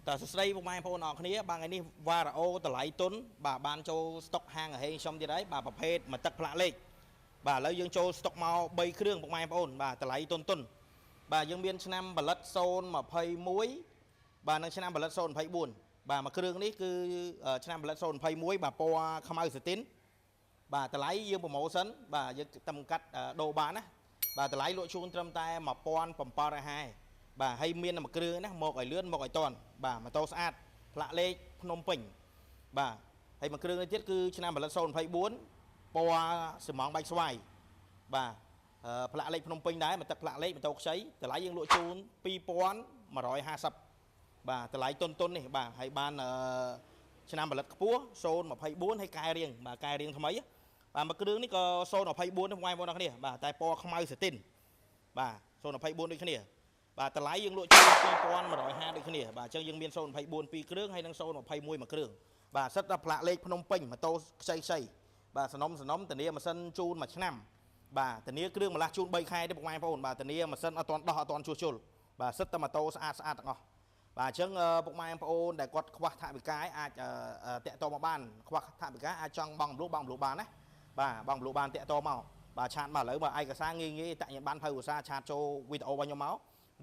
តើសួស្តីពុកម៉ែបងប្អូនអរគ្នាបាទថ្ងៃនេះវ៉ារ៉ាអូតម្លៃទុនបាទបានចូលស្តុកហាងអាហេងខ្ញុំទៀតហើយបាទប្រភេទមួយទឹកផ្លាកលេខបាទឥឡូវយើងចូលស្តុកមក3គ្រឿងពុកម៉ែបងប្អូនបាទតម្លៃទុនបាទយើងមានឆ្នាំផលិត021បាទនិងឆ្នាំផលិត024បាទមួយគ្រឿងនេះគឺឆ្នាំផលិត021បាទពណ៌ខ្មៅសាទីនបាទតម្លៃយើងប្រម៉ូសិនបាទយើងតាមកាត់ដូរបានណាបាទតម្លៃលក់ជូនត្រឹមតែ1750បាទហើយមានមួយគ្រឿងណាមកឲ្យលឿនមកឲ្យតន់បាទម៉ូតូស្អាតផ្លាកលេខភ្នំពេញបាទហើយមួយគ្រឿងនេះទៀតគឺឆ្នាំផលិត024ពណ៌សំងបែកស្វាយបាទផ្លាកលេខភ្នំពេញដែរមកទឹកផ្លាកលេខម៉ូតូខ្ចីតម្លៃយើងលក់ជូន2150បាទតម្លៃតុននេះបាទហើយបានឆ្នាំផលិតខ្ពស់024ហើយកែរៀងបាទកែរៀងថ្មីបាទមួយគ្រឿងនេះក៏024នេះបងប្អូនអរគ្នាបាទតែពណ៌ខ្មៅសាទីនបាទ024ដូចគ្នាបាទតម្លៃយើងលក់ជូន2150ដូចគ្នាបាទអញ្ចឹងយើងមាន024 2គ្រឿងហើយនិង021មួយគ្រឿងបាទសិតតែផ្លាកលេខភ្នំពេញម៉ូតូខ្ចីបាទសនំធានាម៉ាស៊ីនជូនមួយឆ្នាំបាទធានាគ្រឿងម្លាស់ជូន3ខែទេបងប្អូនបាទធានាម៉ាស៊ីនអត់ទាន់ដោះអត់ទាន់ជួសជុលបាទសិតតែម៉ូតូស្អាតទាំងអស់បាទអញ្ចឹងពុកម៉ែបងប្អូនដែលគាត់ខ្វះថវិកាអាចតាក់ទងមកបានខ្វះថវិកាអាចចង់បង់មលុបបានណាបាទបង់មលុបបានតាក់ទងមកបាទឆាតមកឥឡូវបើឯកសារងាយតាក់ញបានភៅឧស្សាហ៍ឆាតចូលវីដេអូរបស់ខ្ញុំមក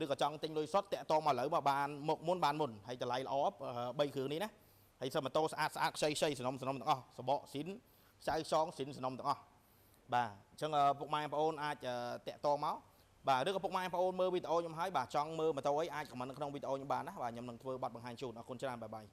ឬក៏ចង់ទិញលុយសុទ្ធតាក់ទងមកឥឡូវមកបានមកមុនហើយតម្លៃល្អ3គ្រឿងនេះណាហើយសិនម៉ូតូស្អាតខ្ចីសនំទាំងអស់សបកស៊ីនចៅសងស៊ីនសនំទាំងអស់បាទអញ្ចឹងពុកម៉ែបងប្អូនអាចតាក់ទងមកបាទឬក៏ពុកម៉ែបងប្អូនមើលវីដេអូខ្ញុំហើយបាទចង់មើលម៉ូតូអីអាចខមមិននៅក្នុងវីដេអូខ្ញុំបានណាបាទខ្ញុំនឹងធ្វើប័ណ្ណបង្ហាញជូនអរគុណច្រើនបាយបាយ